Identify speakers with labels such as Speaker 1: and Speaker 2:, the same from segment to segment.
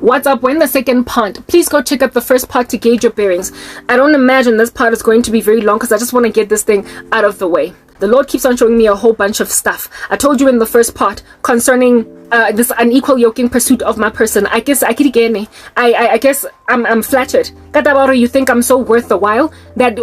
Speaker 1: What's up? We're in the second part. Please go check out the first part to gauge your bearings. I don't imagine this part is going to be very long because I just want to get this thing out of the way. The Lord keeps on showing me a whole bunch of stuff. I told you in the first part concerning this unequal yoking pursuit of my person. I guess I'm flattered. You think I'm so worth the while that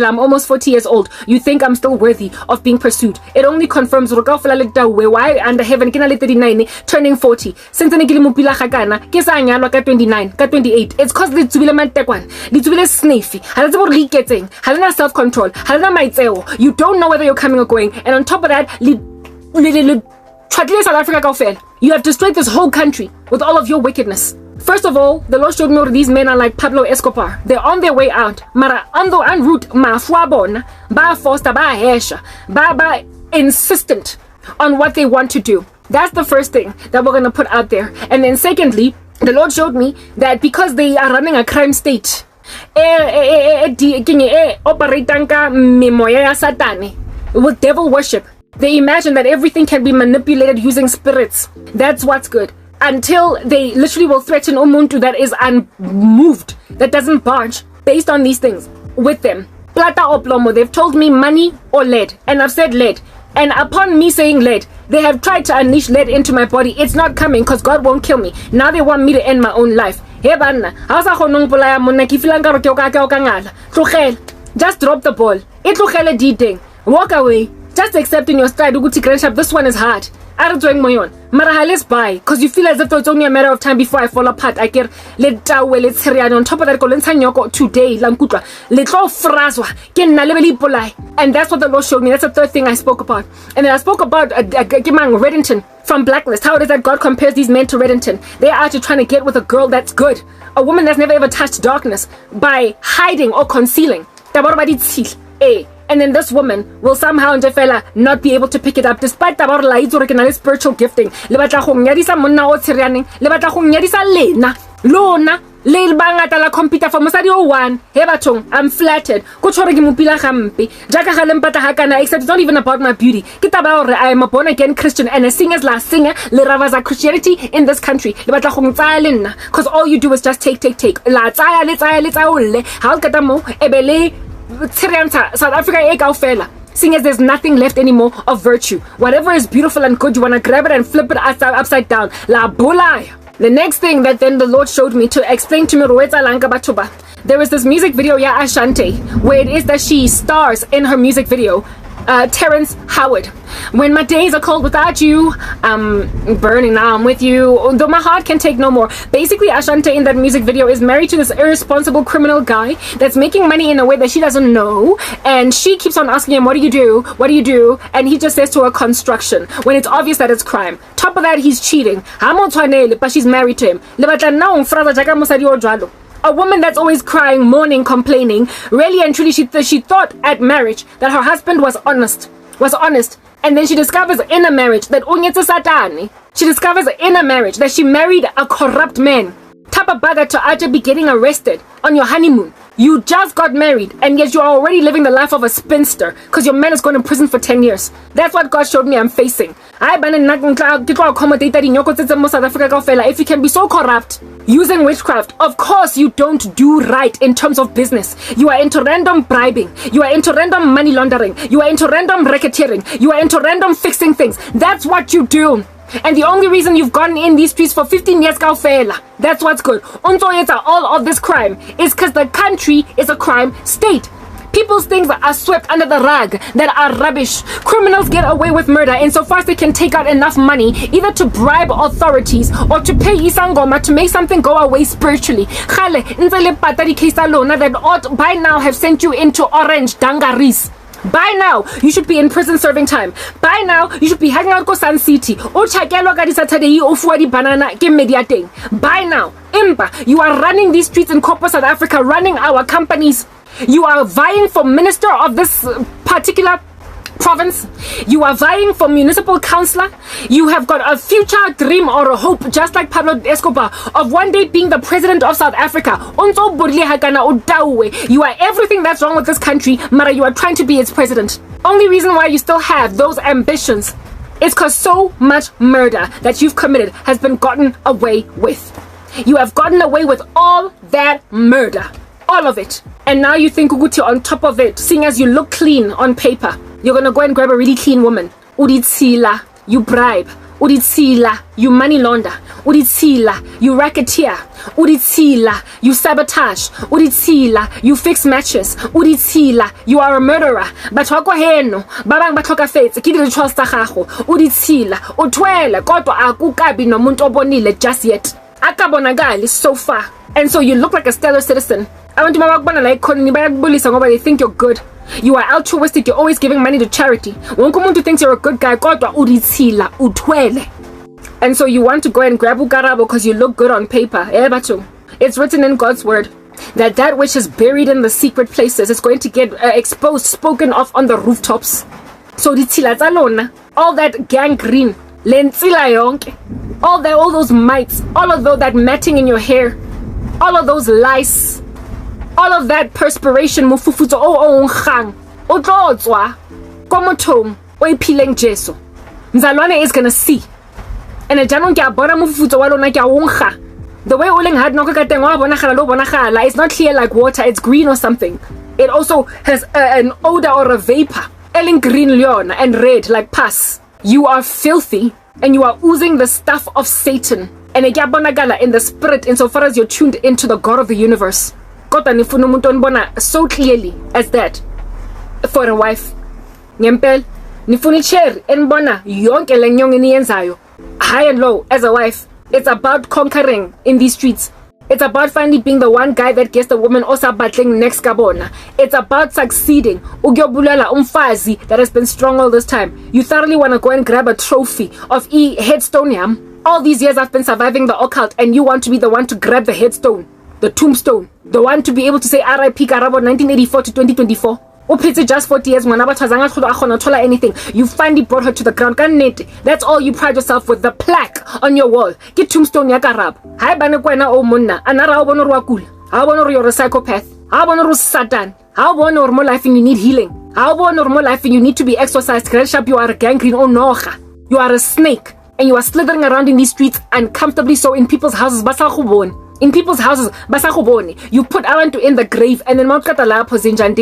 Speaker 1: I'm almost 40 years old. You think I'm still worthy of being pursued. It only confirms why under heaven turning 40. Since 29, 28. It's cause the sniffy. Self-control. You don't know whether you're coming or going, and on top of that, South Africa, you have destroyed this whole country with all of your wickedness. First of all, the Lord showed me these men are like Pablo Escobar. They're on their way out. Mara ando en route mafuabon ba foster ba hesha ba insistent on what they want to do. That's the first thing that we're gonna put out there. And then secondly, the Lord showed me that because they are running a crime state, Satane with devil worship. They imagine that everything can be manipulated using spirits. That's what's good. Until they literally will threaten umuntu that is unmoved, that doesn't budge based on these things with them. Plata or plomo, they've told me money or lead, and I've said lead. And upon me saying lead, they have tried to unleash lead into my body. It's not coming because God won't kill me. Now they want me to end my own life. Just drop the ball. Walk away. Just accept in your stride. This one is hard. Let's buy, because you feel as if it's only a matter of time before I fall apart. I get let's on top of that today. And that's what the Lord showed me. That's the third thing I spoke about. And then I spoke about Reddington from Blacklist. How it is that God compares these men to Reddington. They are actually trying to get with a girl that's good, a woman that's never ever touched darkness, by hiding or concealing. And then this woman will somehow not be able to pick it up despite the spiritual gifting. I'm flattered. Except it's not even about my beauty. I am a born again Christian and a singer's last singer Christianity in this country. Because all you do is just take. South Africa seeing as there's nothing left anymore of virtue. Whatever is beautiful and good, you want to grab it and flip it upside down. La bulaya. The next thing that then the Lord showed me to explain to me, there was this music video, Ashante, where it is that she stars in her music video, Terrence Howard. When my days are cold without you, I'm burning now, I'm with you, though my heart can take no more. Basically, Ashante in that music video is married to this irresponsible criminal guy that's making money in a way that she doesn't know, and she keeps on asking him, what do you do? What do you do? And he just says to her, construction, when it's obvious that it's crime. Top of that, he's cheating. But she's married to him. A woman that's always crying, mourning, complaining, really and truly she thought at marriage that her husband was honest, and then she discovers in a marriage that Satane. She discovers in a marriage that she married a corrupt man. Tapa baga to Aja be getting arrested on your honeymoon. You just got married and yet you are already living the life of a spinster because your man is going to prison for 10 years. That's what God showed me I'm facing. If you can be so corrupt using witchcraft, of course you don't do right in terms of business. You are into random bribing. You are into random money laundering. You are into random racketeering. You are into random fixing things. That's what you do. And the only reason you've gotten in these streets for 15 years, that's what's good. All of this crime is because the country is a crime state. People's things are swept under the rug that are rubbish. Criminals get away with murder insofar as they can take out enough money either to bribe authorities or to pay Isangoma to make something go away spiritually. That ought by now have sent you into orange dungarees. By now, you should be in prison serving time. By now, you should be hanging out with Sun City. By now, you are running these streets in corporate South Africa, running our companies. You are vying for minister of this particular province. You are vying for municipal councillor. You have got a future dream or a hope, just like Pablo Escobar, of one day being the president of South Africa. You are everything that's wrong with this country, Mara, you are trying to be its president. Only reason why you still have those ambitions It's because so much murder that you've committed has been gotten away with. You have gotten away with all that murder. All of it. And now you think Uguti on top of it, seeing as you look clean on paper, you're gonna go and grab a really clean woman. Uditsila, you bribe. Uditsila, you money launder. Uditsila, you racketeer. Uditsila, you sabotage. Uditsila, you fix matches. Uditsila, you are a murderer. Batwako heno, babang bathoka fetse, kidi rituals tsa gago. Uditsila, utwele kodwa akukabi nomuntu obonile just yet. Akabonagali so far. And so you look like a stellar citizen. Abantu mabakubona la economy bayakubulisa ngoba they think you're good. You are altruistic, you're always giving money to charity. Wonke umuntu thinks you're a good guy, kodwa uditsila, utwele. And so you want to go and grab Karabo because you look good on paper. It's written in God's word that that which is buried in the secret places is going to get exposed, spoken of on the rooftops. So ditsila tsa lona, all that gangrene, lentsila yonke, all those mites, all of that matting in your hair, all of those lice, all of that perspiration, mufufutso ngang, o tlo tswa kwa mothong o iphileng Jesu. Mzalwane is gonna see. And jaanong ke a bona mufutso wa lona ke a ongga. The way o leng hard no ka teng wa bonagala lo bonagala, it's not clear like water, it's green or something. It also has an odor or a vapor. Eleng green leon and red like pus. You are filthy and you are oozing the stuff of Satan. And ke a bonagala in the spirit insofar as you're tuned into the God of the universe. Kodwa nifuna umuntu onibona so clearly as that for a wife. Ngempela nifuna icherry enibona yonke le nyongo eniyenzayo high and low as a wife. It's about conquering in these streets. It's about finally being the one guy that gets the woman also battling next kabona. It's about succeeding. Ugyobulela umfazi that has been strong all this time. You thoroughly want to go and grab a trophy of headstone yam. All these years I've been surviving the occult and you want to be the one to grab the headstone, the tombstone, the one to be able to say R.I.P. Karabo 1984 to 2024. Upitse just 40 years when anything. You finally brought her to the ground. That's all you pride yourself with, the plaque on your wall. Get tombstone ya Karabo. Hai bana kwena o monna. Anara o bono wakula. How bono you're a psychopath. How bono Satane. How bono more life and you need healing. How bono more life and you need to be exorcised. You are a gangrene or nocha. You are a snake. And you are slithering around in these streets uncomfortably so in people's houses. In people's houses, you put abantu in the grave and then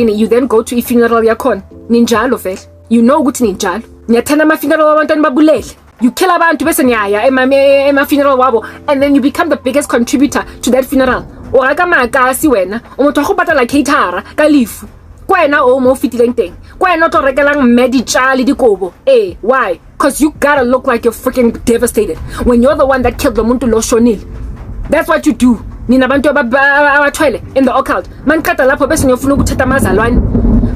Speaker 1: you then go to a funeral yakon. Ninjalo fel. You know what ninjalo. Nyathanda ma funeral wabantu babulele. You kill abantu bese nyaya ema funeral wabo and then you become the biggest contributor to that funeral. O raka makasi wena, o motho go patala caterer ka lefu. Kwena o mo fitileng teng. Kwena to rekelang medical dikobo. Why? Cuz you gotta look like you're freaking devastated when you're the one that killed the muntu lo shonile. That's what you do. Nina bantu abathwele in the occult. Man kata lapho bese ngiyofuna ukuthatha amazalwane.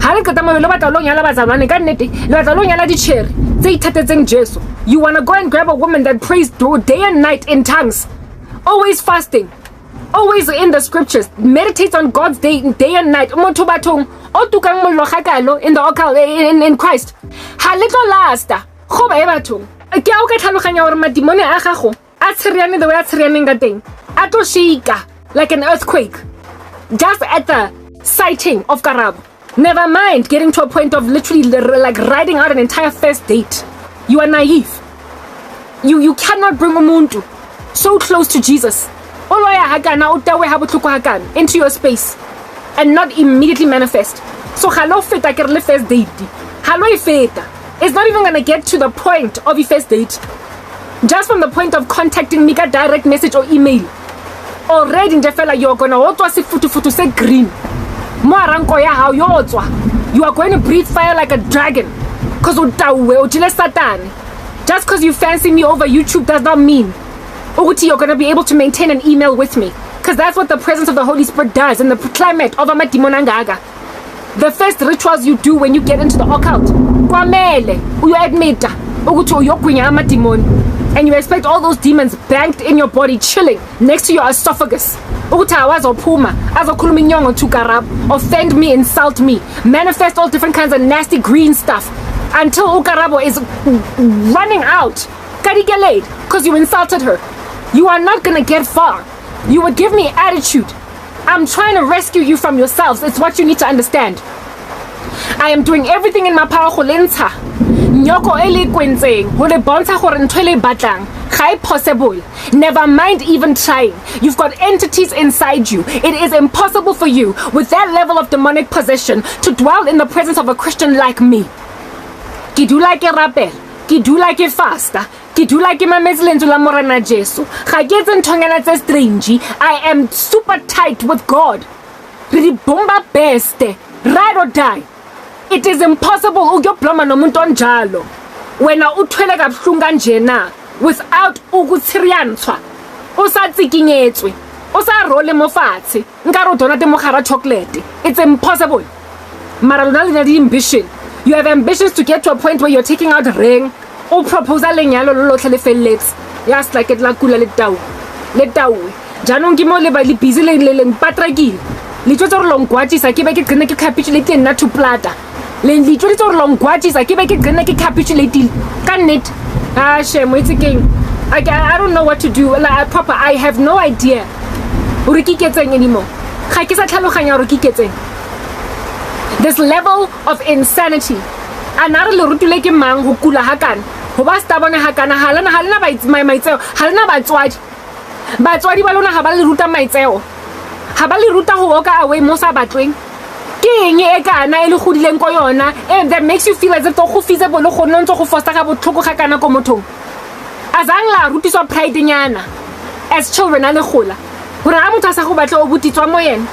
Speaker 1: Hale kata mo lo batla lo nyala bazalwane ka nnete. Lo batla lo nyala di cherry. Tse ithathetseng Jesu. You want to go and grab a woman that prays day and night in tongues. Always fasting. Always in the scriptures. Meditates on God's day and night. Umuntu bathong otukang mollo gakalo in the occult in Christ. Hale tlo lasta. Go ba e bathong. Ke a o ka tlhaloganya gore madimone a gago a tshiriane the way a tshirianeng ka teng. Ato shika like an earthquake just at the sighting of Karabo. Never mind getting to a point of literally like riding out an entire first date. You are naive. You cannot bring umuntu so close to Jesus into your space and not immediately manifest. So halo feta ke re first date. Halo feta. It's not even gonna get to the point of a first date. Just from the point of contacting me, direct message or email. Already in the fella you're gonna futu say green. Moaranko ya how you are going to breathe fire like a dragon. Cause ujile Satane. Just cause you fancy me over YouTube does not mean you're gonna be able to maintain an email with me. Cause that's what the presence of the Holy Spirit does in the climate of Amadimonangaga. The first rituals you do when you get into the occult. Kwamele, you admit and you expect all those demons banked in your body, chilling next to your esophagus. Offend me, insult me, manifest all different kinds of nasty green stuff until Karabo is running out. Because you insulted her. You are not gonna get far. You would give me attitude. I'm trying to rescue you from yourselves. It's what you need to understand. I am doing everything in my power. nyoko e le kwentseng ho le bontsha gore ntho le batlang ga e possible. Never mind even trying. You've got entities inside you. It is impossible for you with that level of demonic possession to dwell in the presence of a Christian like me. Ke dula ke rapela, ke dula ke fasta, ke dula ke mametse lentswe la Morena Jesu. Ga ke etse nthonyana tse strange. I am super tight with God. Re di bomba best, ride or die. It is impossible ukuyobloma nomuntu onjalo wena uthwele kabuhlungu kanjena without ukutsiriyantswa usatsikinyetswe usarole mo fatshe nkare o donate mogara chocolate. It's impossible. Mara lona le na di ambition. You have ambitions to get to a point where you're taking out ring o proposal lenyalo lo lotlhe le felletse just like it la kula le tau jaanong ke mo le ba le busy le patrakile le tshotse re longwatisa ke be ke gonna ke capitulate nna to plata le tshotse re longwatisa ke be ke gonna ke capitulate ka net shame it's again. I don't know what to do. Like proper I have no idea ore ke ketseng anymore. Ga ke sa tlhaloganya ore ke ketseng. This level of insanity anare le rutile ke mang go kula hakana go ba sta bona hakana halana ba maitseo halana batswadi ba lona ga ba le ruta maitseo ga ba le ruta go oka away mo sa batlweng ke eng e kana e le godileng ko yona and that makes you feel as if go feasible go nna ntse go foster ga botlhoko ga kana ko mothong azang la rutiswa pride nyana as children a le gola gore a motho sa go batla o botitswa mo yena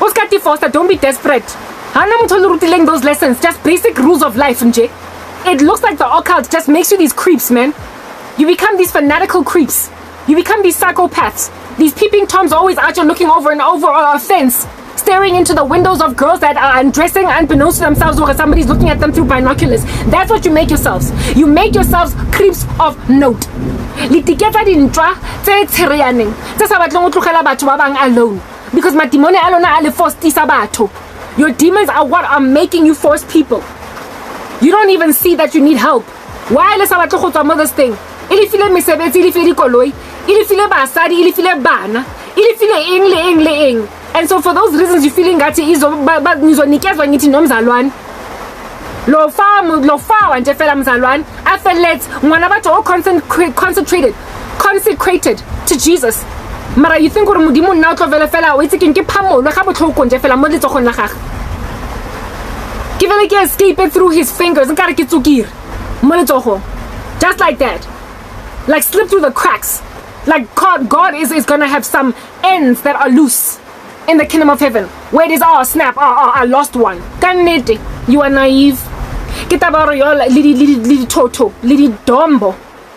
Speaker 1: o ska ti foster. Don't be desperate. Hana motho le rutileng those lessons, just basic rules of life nje. It looks like the occult just makes you these creeps, man. You become these fanatical creeps. You become these psychopaths. These peeping toms always out here looking over and over a fence, staring into the windows of girls that are undressing unbeknownst to themselves or somebody's looking at them through binoculars. That's what you make yourselves. You make yourselves creeps of note. Litiketsa dintwa tse tshereyaneng tse sa batleng o tlogela batho ba bang alone because madimone a lona a le forcetisa batho. Your demons are what are making you force people. You don't even see that you need help. Why le sa batle go tswa mo this thing? Ile file mesebetsi, ile file dikoloi, ile file basadi, ile file bana, ile file eng. And so for those reasons you feeling ngathi izonikezwa ngithi nomzalwane. Lo fa nje fela mzalwane afelet ngwana batho o consecrated to Jesus. Mara you think gore modimo nna o tlovele fela o itse ke phamolo ga botlhoko nje fela mo letsogong la gagwe. Ke vele ke escape it through his fingers nkare ke tsukire mo letsogong. Just like that. Like slip through the cracks. Like God is gonna have some ends that are loose in the kingdom of heaven. Where it is, oh snap, I lost one. Kannete, you are naive. Ke tabaro yo lidi toto, lidi dombo.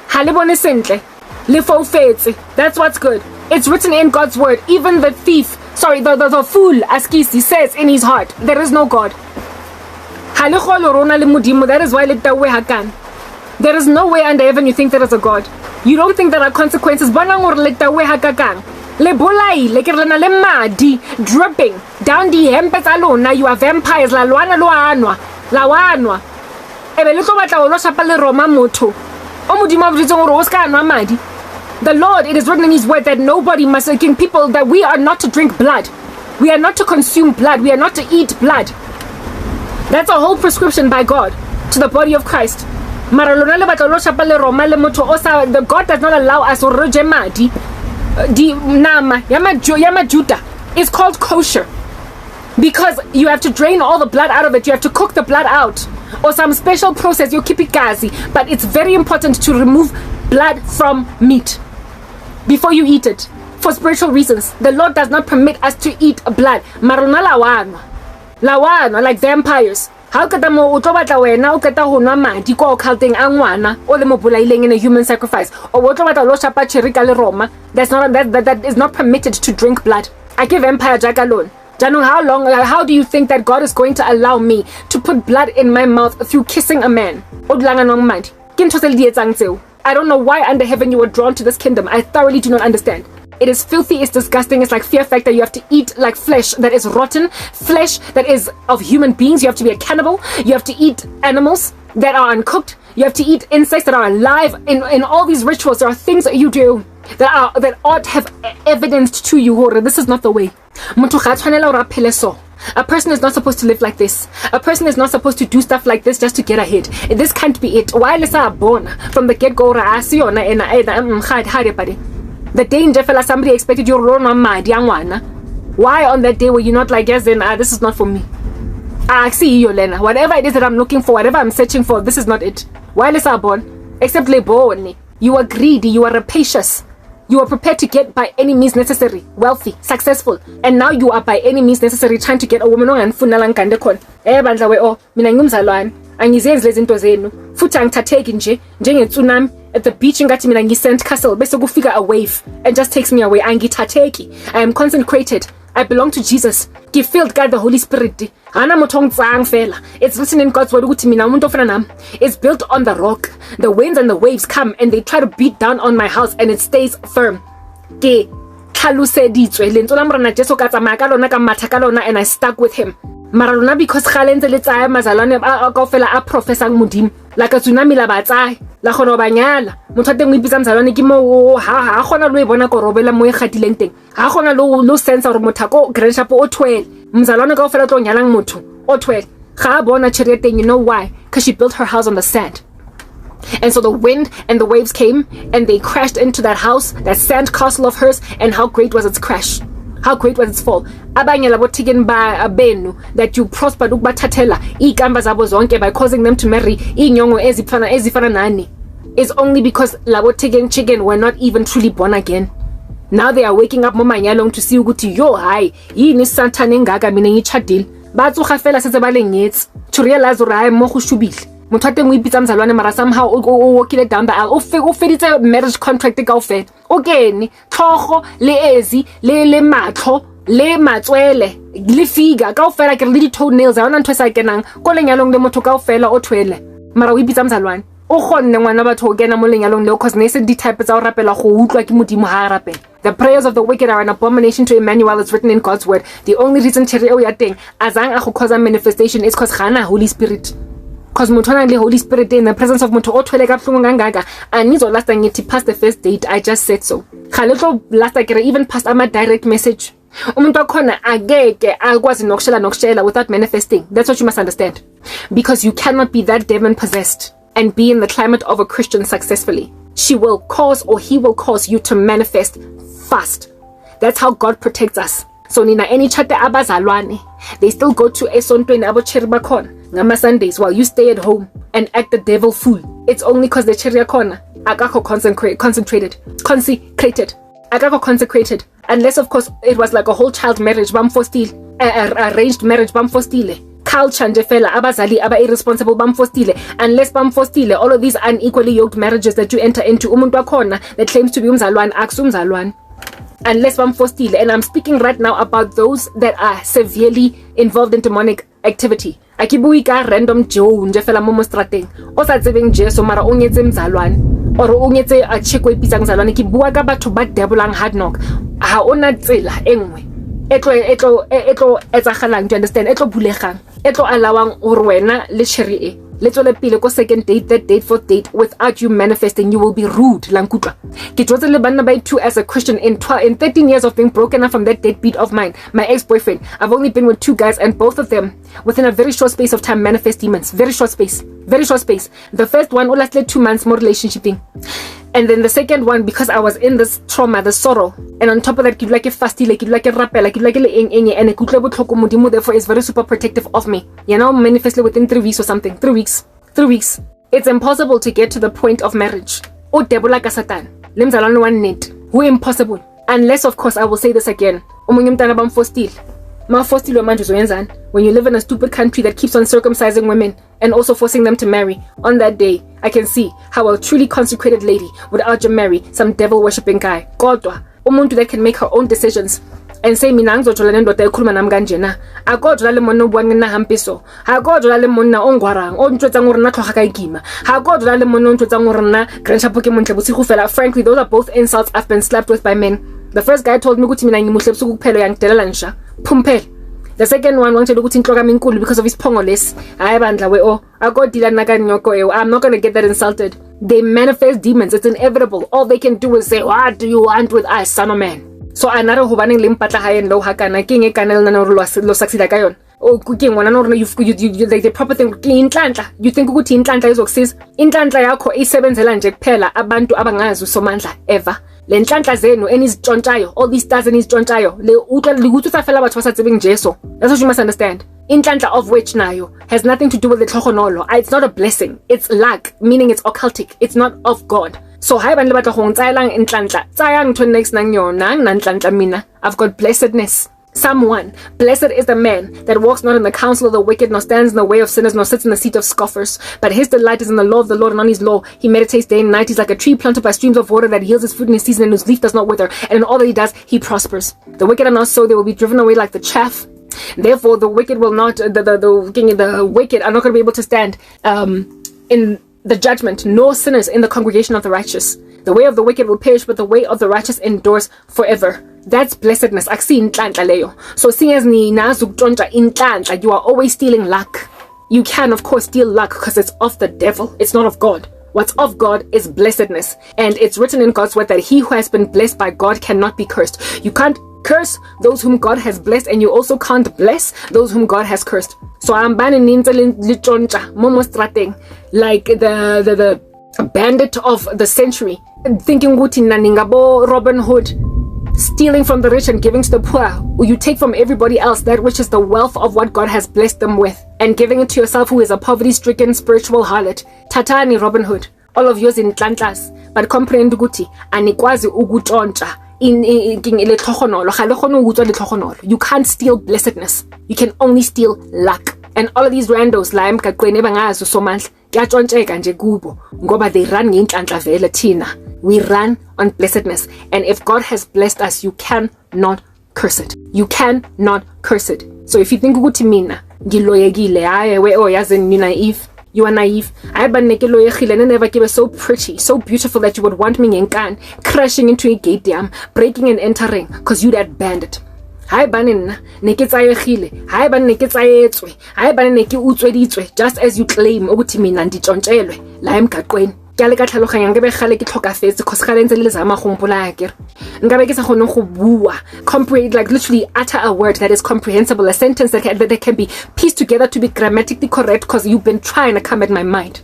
Speaker 1: Ha le bone sentle. Le fofetse. That's what's good. It's written in God's word. Even the thief, the fool, as Kisi says in his heart, there is no God. Ha le kholo rona le modimo. That is why le tawe hakan. There is no way under heaven you think there is a God. You don't think there are consequences. Bona ngor le tawe hakakang. Le bolai, le kerlana le madi, dripping down the hempe tsa lona. You are vampires. La wanwa. Ebe le tlo batla o lo shapa le roma motho. O modimo a botse ngore o ska nwa madi. The Lord, it is written in his word that nobody must people that we are not to drink blood. We are not to consume blood. We are not to eat blood. That's a whole prescription by God to the body of Christ. The God does not allow us to rojemadi. Di nama yama juta is called kosher because you have to drain all the blood out of it. You have to cook the blood out or some special process. You keep it gazi, but it's very important to remove blood from meat before you eat it for spiritual reasons. The Lord does not permit us to eat blood. Maruna lawana like vampires. How could the mo utobata wena o keta ho nwa madi ko occulting a ngwana o le mo bolaileng in a human sacrifice or utobata lo shapa cherika le roma? That is not permitted to drink blood. I give vampire jack alone. Janu, how do you think that God is going to allow me to put blood in my mouth through kissing a man? I don't know why under heaven you were drawn to this kingdom. I thoroughly do not understand. It is filthy, it's disgusting, it's like fear factor. You have to eat like flesh that is rotten, flesh that is of human beings. You have to be a cannibal. You have to eat animals that are uncooked. You have to eat insects that are alive. In all these rituals, there are things that you do that ought to have evidenced to you, this is not the way. A person is not supposed to live like this. A person is not supposed to do stuff like this just to get ahead. This can't be it. Why is I born from the get-go? The day in Jeffela somebody expected you to run on my Yalona. Why on that day were you not like, yes, then this is not for me? I see you, Yalona. Whatever it is that I'm looking for, whatever I'm searching for, this is not it. Why is I born? Except labor only. You are greedy, you are rapacious. You are prepared to get by any means necessary, wealthy, successful, and now you are by any means necessary trying to get a woman onganifuna ngande khona. Bandla we mina ngumzalwane, angizenzi lezi zinto zenu. Futhi angithatheki njenge tsunami at the beach ngathi mina ngisent castle bese kufika a wave and just takes me away. Angithatheki. I am consecrated. I belong to Jesus. Ke filled by the Holy Spirit. Hana motho ngtsang fela. It's written in God's word ukuthi mina umuntu ofana nami. It's built on the rock. The winds and the waves come and they try to beat down on my house and it stays firm. Ke tlhaloseditswe lentswe la morena Jesu ka tsamaya ka lona ka matha ka lona and I stuck with him. Mara lona because galentse le tsaya mazalwane a kaofela a professang modimo la ka tsunami la batsaya la gona ba nyala motho teng o ipitsa mzalwane ke mo ha gona lo e bona Korobela mo e gatileng teng ha gona lo sense gore mothako grandship o twele mzalwane kaofela tlo nyalang motho o twele ga bona tšhere teng. You know why? Because she built her house on the sand. And so the wind and the waves came and they crashed into that house, that sand castle of hers, and how great was its crash? How great was its fall? Abanye labo taken by abenu that you prospered ukubathathela ikamba zabo zonke by causing them to marry inyongo ezifana nani is only because labo taken chicken were not even truly born again. Now they are waking up momanyalong to see ukuthi yo hayi yini Satane ngaka mina ngichadile batsuga fela setse ba lenyetse to realize gore hayi mo go shubile motho teng o ipitsa mzalwane mara somehow o walkile down the aisle o feditse marriage contract kaofela o kene tlhogo le ezi le matlo le matswele le figa kaofela ke le di toenails a ona ntwe sa kenang ko lenyalong le motho kaofela o twele mara o ipitsa mzalwane o gonne ngwana batho o kena mo lenyalong le cause ne se di type tsa o rapela go utlwa ke modimo ha rapela. The prayers of the wicked are an abomination to Emmanuel. It's written in God's word. The only reason tere o ya teng azang a go cause a manifestation is cause gana Holy Spirit. Cause motho na le Holy Spirit in the presence of motho o twele ka hlungu ngangaka anizo last ngithi past the first date. I just said so. Khaletlo last like even past ama direct message. Umuntu akhona ageke akwazi nokushela without manifesting. That's what you must understand. Because you cannot be that demon possessed and be in the climate of a Christian successfully. She will cause or he will cause you to manifest fast. That's how God protects us. So nina any chate abazalwane, they still go to esontweni abo cherry bakhona ngama Sundays while you stay at home and act the devil fool. It's only because the cherry yakhona akakho consecrated, akakho consecrated. Unless of course it was like a whole child marriage bamfostile, arranged marriage bamfostile. Culture nje fela abazali aba irresponsible bamfostile. Unless bamfostile, all of these unequally yoked marriages that you enter into umuntu wakhona that claims to be umzalwane akusumzalwane. Unless bamfostile, and I'm speaking right now about those that are severely involved in demonic activity. Akibui ka random Joe nje fela mo strateng o sa tsebeng Jesu mara o nyetse mzalwane or o nyetse a cheko ipitsa mzalwane ke bua ka batho ba debulang hard knock ha ona tsela engwe etlo etsagalang to understand etlo bulegang etlo alawang gore wena le cherry le tsole pele ko second date, third date, fourth date without you manifesting. You will be rude lankutla ke tsotse le banna ba two as a Christian in 13 years of being broken up from that deadbeat of mine, my ex-boyfriend. I've only been with two guys and both of them within a very short space of time manifest demons. Very short space. The first one lasted 2 months more relationshiping, and then the second one, because I was in this trauma, the sorrow, and on top of that give like a fasty, like a rapper, like a and a kutle botlhoko modimo therefore is very super protective of me. You know, manifestly within 3 weeks or something. 3 weeks. It's impossible to get to the point of marriage. O debola ka Satane. Le mzalwane wa net. Who impossible? Unless of course I will say this again. Omunye mntana bamfostile. Mafostile manje uzoyenzani? When you live in a stupid country that keeps on circumcising women and also forcing them to marry. On that day, I can see how a truly consecrated lady would urge to marry some devil-worshipping guy. Kodwa, umuntu that can make her own decisions and say mina ngizojola nendoda ekhuluma nami kanjena. Akojola le monna obua nna hampiso. Akojola le monna ongwarang o ntwetsa ngore nna tlhoga ka ikima. Akojola le monna o ntwetsa ngore nna grandship ke montle bosigo fela. Frankly, those are both insults I've been slapped with by men. The first guy told me ukuthi mina ngimuhle busuku kuphela yangidelela nsha. Phumpela. The second one wangitshela ukuthi inhloka minkulu because of his phongo less. Hayi bandla we akodila naka nyoko I'm not going to get that insulted. They manifest demons. It's inevitable. All they can do is say, what do you want with us, son of man? So another hobaneng le mpatla ha en lo hakana ke nge kana le nna lo succeed ka yona. O ke ngwana no you like the proper thing inhlanhla. You think ukuthi inhlanhla izokusiza? Inhlanhla yakho isebenzela nje kuphela abantu abangazi uSomandla ever. Le nhlanhla zenu enizitshontshayo, all these stars enizitshontshayo, le ukuthi usafela batho basatsebeng Jesu. That's what you must understand. Inhlanhla of which nayo has nothing to do with the tlhogonolo. It's not a blessing. It's luck, meaning it's occultic. It's not of God. So ha ba le batla go ntsaelang inhlanhla. Tsayang to next nang yona nang nhlanhla mina. I've got blessedness. Psalm 1. Blessed is the man that walks not in the counsel of the wicked, nor stands in the way of sinners, nor sits in the seat of scoffers. But his delight is in the law of the Lord, and on his law he meditates day and night. He's like a tree planted by streams of water that yields its fruit in his season, and whose leaf does not wither. And in all that he does, he prospers. The wicked are not so; they will be driven away like the chaff. Therefore, the wicked will not. The wicked are not going to be able to stand in the judgment, nor sinners in the congregation of the righteous. The way of the wicked will perish, but the way of the righteous endures forever. That's blessedness. Akusi inhlanhla leyo. So seeing as ni nazi ukutshontsha inhlanhla, you are always stealing luck. You can of course steal luck because it's of the devil. It's not of God. What's of God is blessedness. And it's written in God's word that he who has been blessed by God cannot be cursed. You can't curse those whom God has blessed, and you also can't bless those whom God has cursed. So I'm banning lichoncha momo strateng, like the bandit of the century, thinking guti naningabo Robin Hood, stealing from the rich and giving to the poor. Or you take from everybody else that which is the wealth of what God has blessed them with, and giving it to yourself who is a poverty-stricken spiritual harlot. Tatani Robin Hood, all of yours in tlantlas, but comprehend guti anikwazi ukutshontsha you can't steal blessedness. You can only steal luck. And all of these randos la emgaqweni bangazi uSomandla yatshontsheka nje kubo ngoba they run ngenhlanhla vele thina. We run on blessedness, and if God has blessed us, you cannot curse it. You cannot curse it. So if you think ukuthi mina ngiloyekile, hayi we yazi ni naive. You are naive. I never give so pretty, so beautiful that you would want me in crashing into a gate dam, breaking and entering, cause you that bandit. Hi banin neketsayegile, hi ban neketsayetswe, hi ban neki utsweditswe, just as you claim ukuthi mina nditshontshelwe la emgaqweni. Ke le ka tlhaloganya ngebe gale ke tlhokafetse cause gale ntse le zama go mpola akere. Ngabe ke sa gone go bua, comprehend, like literally utter a word that is comprehensible, a sentence that can be pieced together to be grammatically correct, because you've been trying to come at my mind.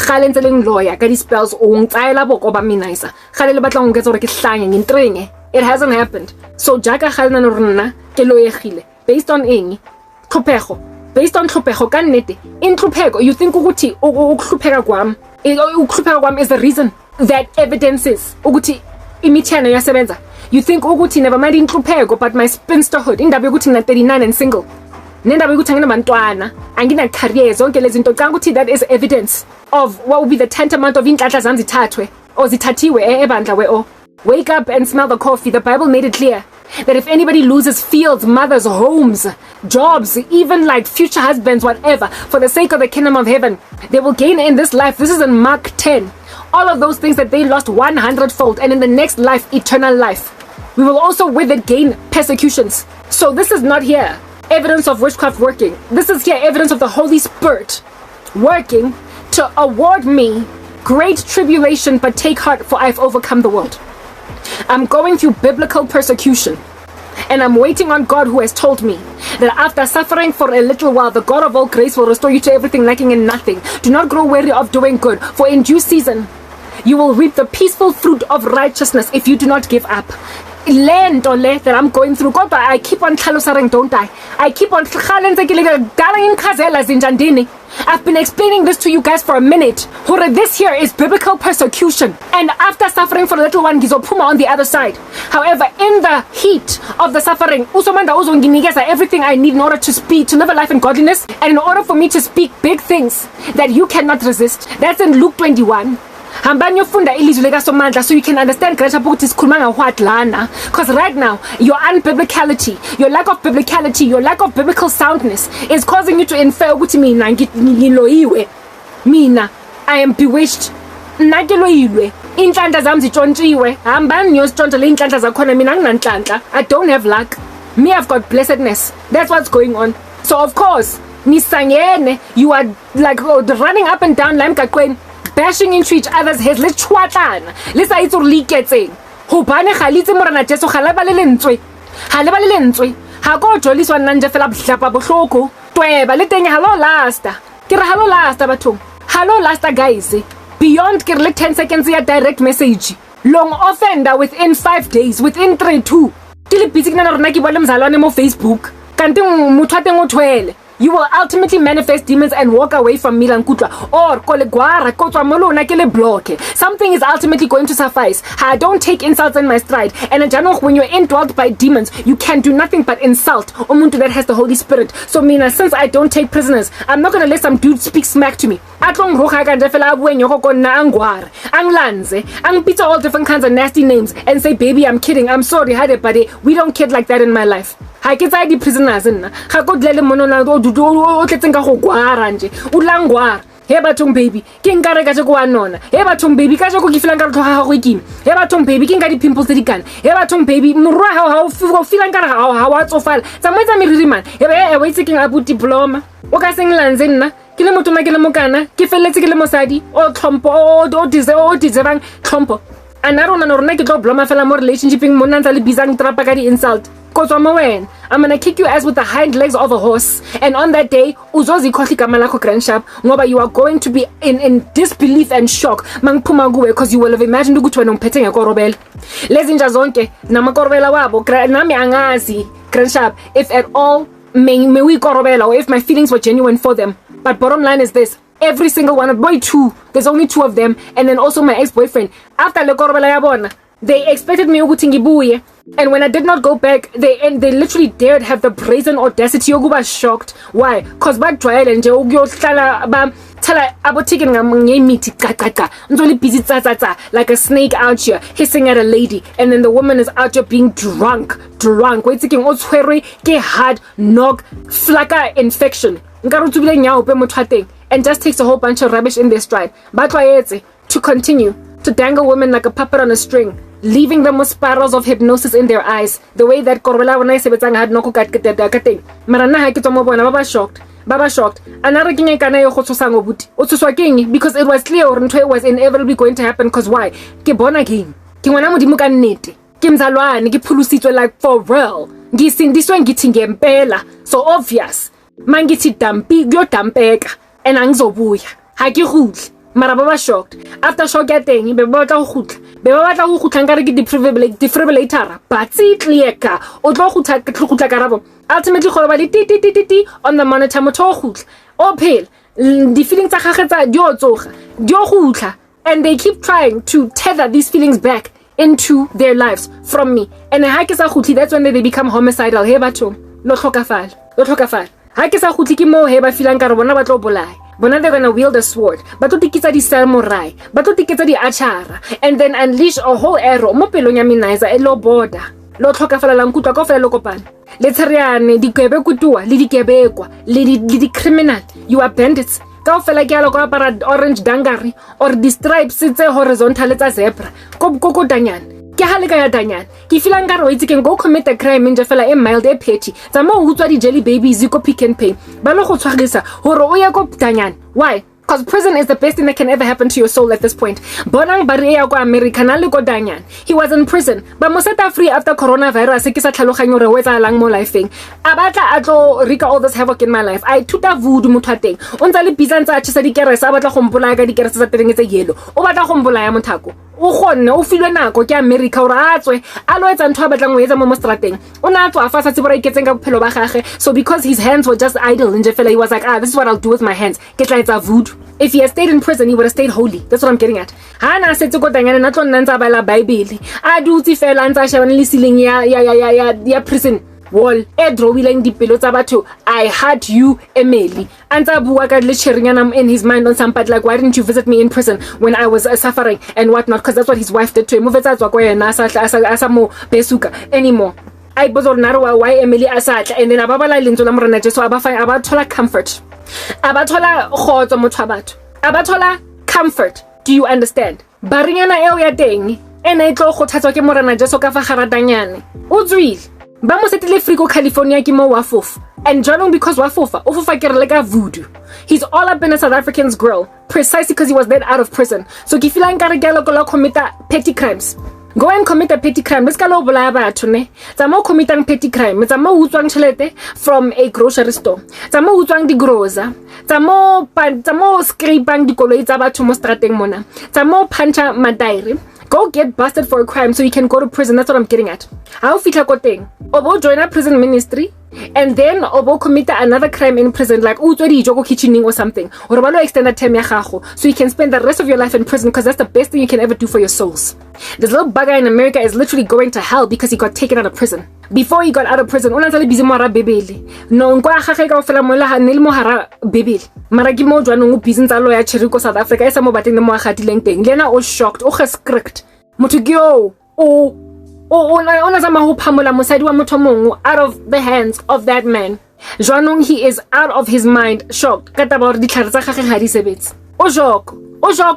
Speaker 1: Gale ntse leng lawyer ka di spells o ngtsaela boko ba minaisa. Gale le batla go nketsa gore ke hlanya ngintrenge. It hasn't happened. So jaka gale na rona ke loyegile based on eng? Tlhopego. Based on tlhopego ka nnete. In tlhopego you think ukuthi ukuhlupeka kwami is the reason that evidences ukuthi imithana yasebenza. You think ukuthi never mind inhlupheko, but my spinsterhood, indaba yokuthi ngina 39 and single, nendaba yokuthi nginabantwana, angina career, zonke lezi zinto ngicanga ukuthi that is evidence of what would be the tantamount of inhlanhla zami zithathwe or zithathiwe ebandla we. Wake up and smell the coffee. The Bible made it clear that if anybody loses fields, mothers, homes, jobs, even like future husbands, whatever, for the sake of the kingdom of heaven, they will gain in this life. This is in Mark 10. All of those things that they lost 100-fold, and in the next life, eternal life. We will also with it gain persecutions. So this is not here evidence of witchcraft working. This is here evidence of the Holy Spirit working to award me great tribulation, but take heart, for I've overcome the world. I'm going through biblical persecution, and I'm waiting on God, who has told me that after suffering for a little while, the God of all grace will restore you to everything, lacking in nothing. Do not grow weary of doing good, for in due season you will reap the peaceful fruit of righteousness if you do not give up. Land or that I'm going through, God, I keep on thalosareng, don't I? I keep on I've been explaining this to you guys for a minute. This here is biblical persecution, and after suffering for a little one, gizophuma on the other side. However, in the heat of the suffering, Usomanda uzonginikeza everything I need in order to speak, to live a life in godliness, and in order for me to speak big things that you cannot resist. That's in Luke 21. Hambani yofunda ilizwi likaSomandla so you can understand greater ukuthi sikhuluma ngahwat lana, because right now your unbiblicality, your lack of biblicality, your lack of biblical soundness is causing you to infer ukuthi mina ngiloyiwe, mina I am bewitched, nakeloyilwe, inhlanhla zami zitshontshiwe. Hambani niyositshontsha le inhlanhla zakhona, mina nginanhlanhla. I don't have luck. Me, I've got blessedness. That's what's going on. So of course nisangene, you are like running up and down la emgaqweni, bashing into each other's heads. Let's chwatlana. Let's say it's liketseng. hobane ga litse morena Jesu ga le ba le lentswe ha go joliswa nna nje fela blapa bohloko Tweba le teng hello lasta ke re hello lasta bathong hello lasta guys beyond ke re le 10 seconds ya direct message long offender within 5 days within 3-2 ke le busy kana rona ke bole mzalwane mo Facebook kanti motho a teng o thwele. You will ultimately manifest demons and walk away from me lankutla or kolegwara kotswa mo lona ke le block. Something is ultimately going to suffice. I don't take insults in my stride. And when you're indwelt by demons, you can do nothing but insult umuntu that has the Holy Spirit. So mina, since I don't take prisoners, I'm not gonna let some dude speak smack to me. Atlong roga kanje fela abue nyoko kona angwara anglanze angpita all different kinds of nasty names and say baby I'm kidding, I'm sorry hade buddy, we don't kid like that in my life. Ha ke tsaya di prisoners nna ga go dlele monona o tletseng ka go gwara nje o langwara he bathong baby ke nkare ka tse go anona he bathong baby ka tse go ke filang ka tlhoga ga go ikime he bathong baby ke nka di pimples tse di kana he bathong baby morwa ha o filang ka ha wa tsofala tsamoetsa meriri man e wait ke nga bu diploma o ka seng lanze nna ke le motho ma ke le mokana ke feletse ke le mosadi o tlhompo o deservang tlhompo ana rona ke tlo bloma fela mo relationshiping mo nantsa le bizang trapa ka di insult. I'm gonna kick your ass with the hind legs of a horse, and on that day uzozi khohli gama lakho grandshap ngoba you are going to be in disbelief and shock mangphuma kuwe because you will have imagined ukuthi wena ungiphethe ngekorobela lezinja zonke namakorobela wabo nami angazi grandshap if at all may we korobela or if my feelings were genuine for them. But bottom line is this: every single one of boy two, there's only 2 of them, and then also my ex-boyfriend. After le korobela yabona, they expected me ukuthi ngibuye, and when I did not go back, they literally dared have the brazen audacity yokuba shocked. Why? Because badjwayele nje ukuyohlala ba thala abothike ngemithi qaqa nzoli busy tsatsa like a snake out here hissing at a lady, and then the woman is out here being drunk waiting o tshwere ke hard knock flaka infection nkare tsubile nyawo pe motho a teng, and just takes a whole bunch of rubbish in their stride. Batwayetse to continue to dangle women like a puppet on a string, leaving them with spirals of hypnosis in their eyes, the way that Korobela when I say betang had no kateng. Marana ha ke tsamo bona baba shocked. Anare kinye kana yo go tsosa ngobuti o tsoswa keng because it was clear or ntwe was inevitably going to happen. Because why? Ke bona keng ke ngwana modimo ka nnete ke mzalwane ke phulusitswe like for real ngisindiswe ngithi ngempela, so obvious mangithi dampi kyo dampeka and angizobuya ha ke gutli. Mara baba shocked. After shock ya teng be ba batla go gutla nkare ke defibrillator but tsitleka o tlo gutla Karabo. Ultimately go ba le ti on the monitor motho go gutla o phela the feelings tsa gagwe tsa di o tsoga di o gutla, and they keep trying to tether these feelings back into their lives from me, and ha ke sa gutli that's when they become homicidal. He batho lo tlhokafala ha ke sa gutli ke mo he ba feelang ka re bona ba tlo bolaya. Bona they're gonna wield a sword, but to tikitsa di samurai, but to tikitsa di achara, and then unleash a whole arrow mo pelong ya minaiza e lo border lo tlhokafala la nkutwa ka fela lo kopana le tsariane di kwebe kutua le di kebekwa le di criminal, you are bandits ka fela ke ala go apara orange dangari or di stripes tse horizontal tsa zebra ko danyana ke haleka ya danyana ke feelang ka re itse ke go commit a crime nje fela e mild e petty tsa mo utswa di jelly babies go Pick n Pay ba lo go tshwagisa hore o ya go danyana. Why? Because prison is the best thing that can ever happen to your soul at this point. Bonang bari ya go America na le go danyana, he was in prison ba mo set free after coronavirus ke sa tlhaloganyo re wetsa lang mo lifeng abatla atlo rika all this havoc in my life. I tuta voodoo motho teng o ntse le bizantsa a tshisa dikerese a batla go mpolaya ka dikerese tsa teng tse yelo o batla go mpolaya mothako o gonne o filwe nako ke America ora a tswe a lo etsa ntho a batlang go etsa mo strateng o na tswa fa sa tsebora iketseng ka bophelo ba gagwe. So because his hands were just idle nje fela, he was like, this is what I'll do with my hands, ke tla etsa voodoo. If he had stayed in prison, he would have stayed holy. That's what I'm getting at. Hana setse go danyana na tlo nna ntsa bala Bible a dutse fela ntsa shebana le ceiling ya prison wall e drawileng dipelo tsa batho. I had you Emily antsa bua ka le cherinyana in his mind on some part like, why didn't you visit me in prison when I was suffering and whatnot? Because that's what his wife did to him. Movetsa tswa kwa yena asa mo besuka anymore. I bozor narwa why Emily asatla, and then ababala lenzo la morena Jesu aba thola comfort, aba thola khotso motho batho, aba thola comfort. Do you understand? Barinyana eo ya teng ena e tlo go thatswa ke morena Jesu ka fa garatanyane o tswile ba mo setile Frico California ke mo wa fofa, and jolong because wa fofa o fofa ke re le ka voodoo. He's all up in a South African's grill precisely because he was then out of prison. So ke feel nkare ke lo commit petty crimes Go and commit a petty crime. Let's go bolaya batho ne. Tsa mo committing petty crime. Tsa mo utswang tšhelete from a grocery store. Tsa mo utswang di grocer. Tsa mo scrapang dikoloi tsa batho mo strateng mona. Tsa mo puncha matairi. Go get busted for a crime so you can go to prison. That's what I'm getting at. How fitla ko teng. Obo join a prison ministry and then obo commit another crime in prison like utswe dijo go kitchening or something. Or ba lo extend a term ya gago so you can spend the rest of your life in prison because that's the best thing you can ever do for your souls. This little bugger in America is literally going to hell because he got taken out of prison. Before he got out of prison, ona tsale busy mo ra bebele. No nkwa gage ka ofela mo la ha nele mo hara bebele. Mara ke mo jwanong o busy ntsa lo ya Chirico South Africa esa mo batleng mo gatileng teng. Lena o shocked, o gescript. Motho ke ona zama ho phamola mosadi wa motho mongwe out of the hands of that man. Jwanong he is out of his mind, shocked. Ka taba hore ditlhare tsa gage ga di sebetse. O joko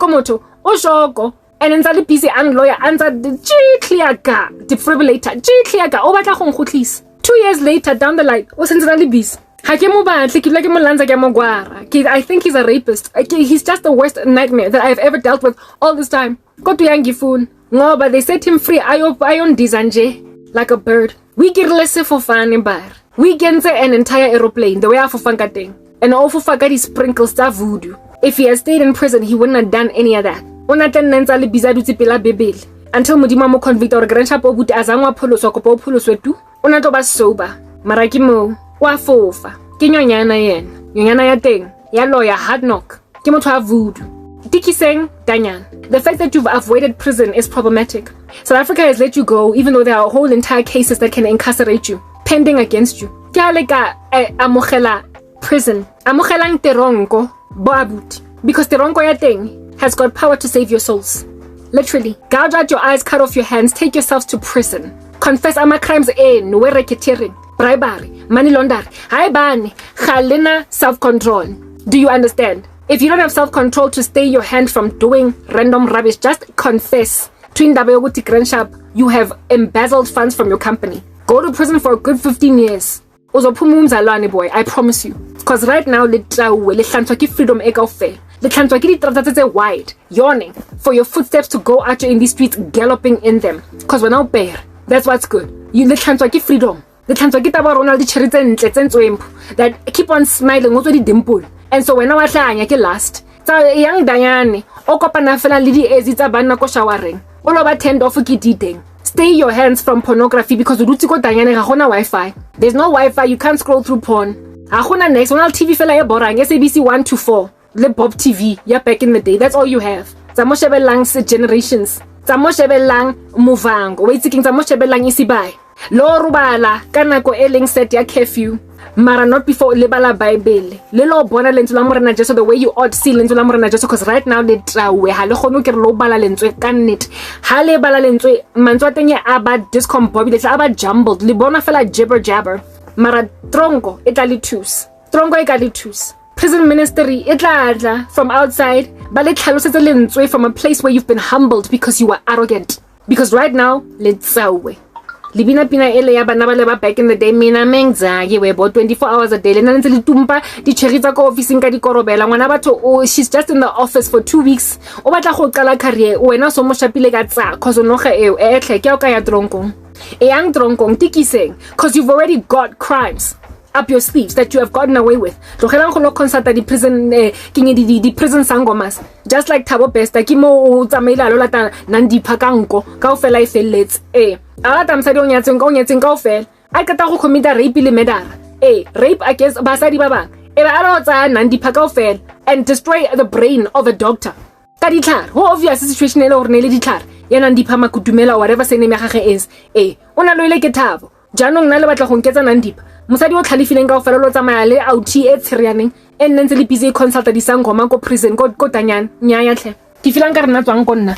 Speaker 1: motho, o joko. And then tsale busy ang lawyer answer the clear ga defibrillator, clear ga o batla go nkgotlisa. 2 years later down the line, o sentse le busy. Ha ke mo batle ke mo lanza ke mo gwara. I think he's a rapist. He's just the worst nightmare that I've ever dealt with all this time. Kodwa yangifuna. No, but they set him free. Ayon dizanje like a bird. We get less for fun bar. We get an entire aeroplane the way I for teng. And all for these sprinkles that voodoo. If he had stayed in prison, he wouldn't have done any of that. Ona tendenza le bizadu tsipela bebele. Until modimo mo convict or grandchap o buti azangwa pholoso kopo pholoso tu. Ona to ba sober. Mara ke mo wa fofa. Ke nyonyana yena. Nyonyana ya teng. Ya lawyer hard knock. Ke motho a voodoo. Tikiseng Danyan. The fact that you've avoided prison is problematic. South Africa has let you go even though there are whole entire cases that can incarcerate you, pending against you. Kyaleka amogela prison. Amogelang teronko bo abuti. Because teronko ya teng has got power to save your souls. Literally. Gouge out your eyes, cut off your hands, take yourselves to prison. Confess ama crimes no racketeering, bribery, money laundering. Haibani, galena self-control. Do you understand? If you don't have self-control to stay your hand from doing random rubbish, just confess. You have embezzled funds from your company. Go to prison for a good 15 years. Boy, I promise you. Because right now, freedom wide, yawning for your footsteps to go out in these streets, galloping in them. Because we're now bare. That's what's good. You freedom. That keep on smiling, dimple. And so when I was last, so young Diane, okopana fela lidi ezita banna ko showering. All over tend off eating. Stay your hands from pornography because Rutiko Diane ha hona Wi-Fi. There's no Wi-Fi, you can't scroll through porn. Ha hona next one TV fela ya borang SABC 1 to 4. Le Bob TV, yeah, back in the day. That's all you have. Tsamo shebelang generations. Tsamo shebelang Muvango. Wait thinking tsamo shebelang isibai. Lo rubala kana ko eleng set ya curfew. Mara not before lebala Bible. Lelo bona lentswe la morena Jesu the way you ought see lentswe la morena Jesu because right now le trawe ha le khono ke lo bala lentswe ka nnete. Ha le bala lentswe mantswe teng ya aba discombobulated aba jumbled. Le bona fela jibber jabber. Mara trongo etla tus. Trongo ekali tus. Prison ministry etla from outside ba le tlhalosetse lentswe from a place where you've been humbled because you were arrogant. Because right now le tsawe. Libina pina ele ya bana ba le ba back in the day mina mengzake we about 24 hours a day le nna ntse le tumpa di cherita ko office ka di Korobela ngwana batho she's just in the office for 2 weeks o batla go qala career wena so mo shapile ka tsa cause no ga e etle ke o ka ya tronkong e yang tronkong tikiseng cause you've already got crimes up your sleeves that you have gotten away with. Tlogelang go lo consult di prison di prison sangomas just like Thabo Besta ke mo tsamaila lo lata nandi phakanko ka o fela e felletse ala tamsadi o nyatseng ka o fela a ka ta go commit rape le murder rape against basadi ba bang ba ala o tsaya nandi phaka o fela and destroy the brain of a doctor ka ditlhare ho obvious situation ele hore ne le ditlhare yena ndi phama kudumela whatever se name ya gage is ona lo ile ke Thabo janong na le batla go nketsa nandipa musadi o tlhalifileng ka o fela lo tsamaya le outie e tshirianeng ntse le busy consult di sangoma ko prison ko Tanyana nya ya tle ke filang ka rena tswang ko nna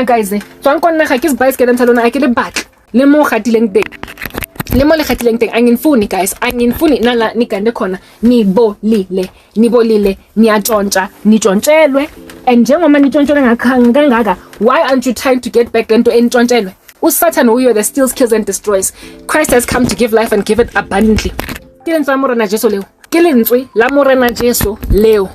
Speaker 1: guys tswang ko nna ga ke se bias ke dantsa lona a ke le batla le mo gatileng teng angifuni guys angifuni nala nikande khona nibolile ni atshontsha nitshontshelwe and njengoma nitshontshelwe ngakanga why aren't you trying to get back lento entshontshelwe Satane uyo that steals, kills and destroys. Christ has come to give life and give it abundantly. Ke lentswe la morena Jesu leo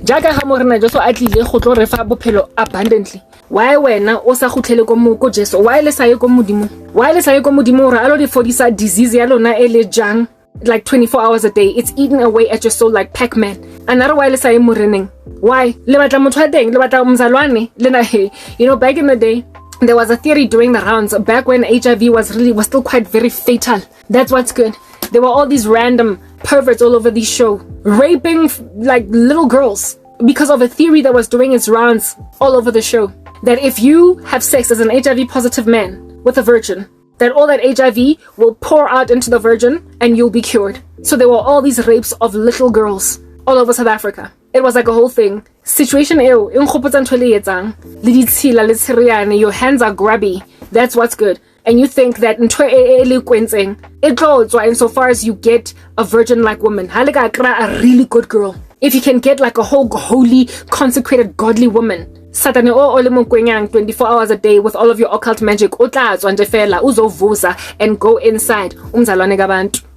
Speaker 1: Jaaka ga mo rena Jesu a tlile go tlo re fa bophelo abundantly. Why wena o sa gutlhele ko Jesu? Why le sa ye ko modimo? Why le sa ye ko modimo re a lo di fodisa disease ya lona e le jang like 24 hours a day? It's eating away at your soul like Pac-Man. Another why le sa ye mo reneng? Why? Le batla motho a teng, le batla mzalwane le na he. You know, back in the day there was a theory doing the rounds back when HIV was still quite very fatal. That's what's good. There were all these random perverts all over the show raping like little girls because of a theory that was doing its rounds all over the show, that if you have sex as an HIV positive man with a virgin, that all that HIV will pour out into the virgin and you'll be cured. So there were all these rapes of little girls all over South Africa. It was like a whole thing. Situation your hands are grabby. That's what's good. And you think that insofar as you get a virgin-like woman, a really good girl, if you can get like a whole holy, consecrated, godly woman, Satane 24 hours a day with all of your occult magic, and go inside.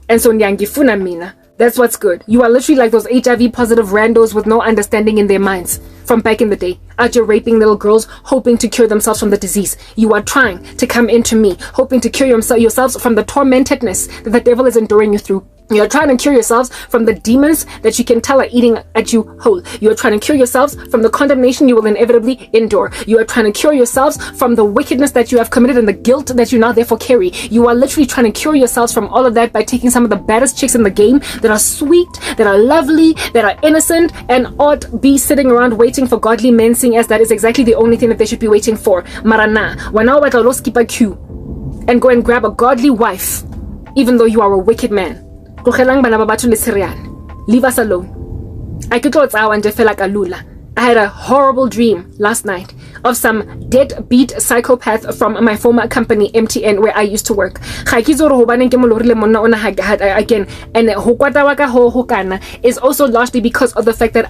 Speaker 1: And so mina. That's what's good. You are literally like those HIV positive randos with no understanding in their minds from back in the day, out here raping little girls, hoping to cure themselves from the disease. You are trying to come into me, hoping to cure yourselves from the tormentedness that the devil is enduring you through. You're trying to cure yourselves from the demons that you can tell are eating at you whole. You're trying to cure yourselves from the condemnation you will inevitably endure. You are trying to cure yourselves from the wickedness that you have committed and the guilt that you now therefore carry. You are literally trying to cure yourselves from all of that by taking some of the baddest chicks in the game that are sweet, that are lovely, that are innocent, and ought be sitting around waiting for godly men, seeing as that is exactly the only thing that they should be waiting for. Marana, wanao batla skip a queue and go and grab a godly wife, even though you are a wicked man. Leave us alone. I had a horrible dream last night of some deadbeat psychopath from my former company MTN where I used to work. Again, and is also largely because of the fact that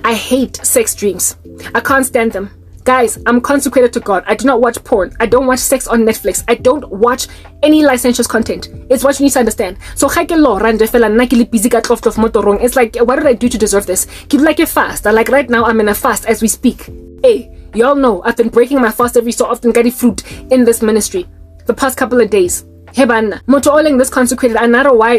Speaker 1: I hate sex dreams. I can't stand them. Guys, I'm consecrated to God. I do not watch porn. I don't watch sex on Netflix. I don't watch any licentious content. It's what you need to understand. So, Haketlo, it's like, what did I do to deserve this? Keep like a fast. Like right now, I'm in a fast as we speak. Hey, y'all know I've been breaking my fast every so often, getting fruit in this ministry the past couple of days. Hebana, moto oling this consecrated. Another why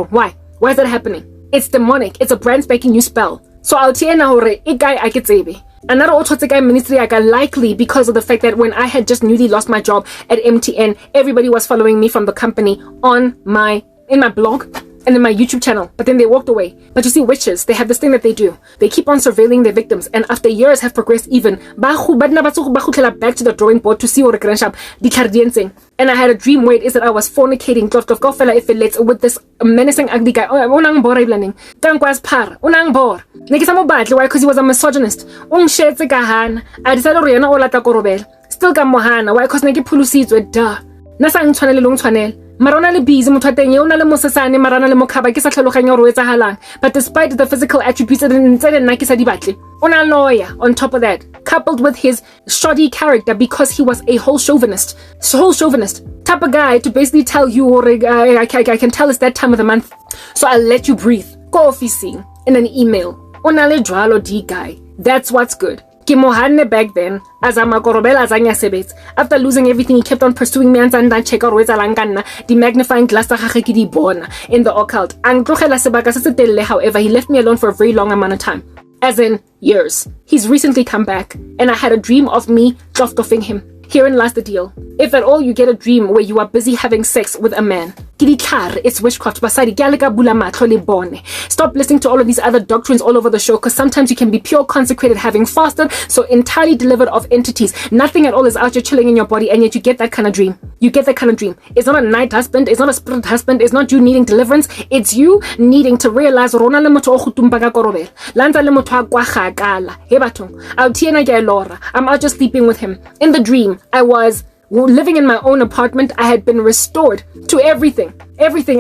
Speaker 1: Why? Why is that happening? It's demonic. It's a brand spanking new spell. So I'll tell you now, I get baby. Another autoteka ministry likely because of the fact that when I had just newly lost my job at MTN, everybody was following me from the company in my blog and in my YouTube channel, but then they walked away. But you see, witches, they have this thing that they do. They keep on surveilling their victims, and after years have progressed even, back to the drawing board to see what thing. And I had a dream where it is that I was fornicating with this menacing ugly guy. Because he was a misogynist. I decided Korobela. Still Mohana. Why? Because nake pulusidwe duh. Nasa ngtshwanele lo ngtshwanela. Marona le busy motho teng ye ona le mosesane marana le mokhaba ke sa tlhaloganya gore o etsahalang. But despite the physical attributes that nna ke sa di batle, ona lawyer on top of that, coupled with his shoddy character because he was a whole chauvinist type of guy to basically tell you I can tell it's that time of the month, so I'll let you breathe. Go officing in an email. Ona le jwalo di guy. That's what's good. Ke mohane back then as I'm a Korobela azanya sebetsa. After losing everything, he kept on pursuing me and check out the magnifying glass in the occult. However, he left me alone for a very long amount of time. As in years. He's recently come back, and I had a dream of me offing him. Herein lies the deal. If at all you get a dream where you are busy having sex with a man, it's witchcraft. Stop listening to all of these other doctrines all over the show, because sometimes you can be pure consecrated, having fasted, so entirely delivered of entities. Nothing at all is out here chilling in your body, and yet you get that kind of dream. It's not a night husband, it's not a spirit husband, it's not you needing deliverance, it's you needing to realize I'm out just sleeping with him. In the dream, I was living in my own apartment. I had been restored to everything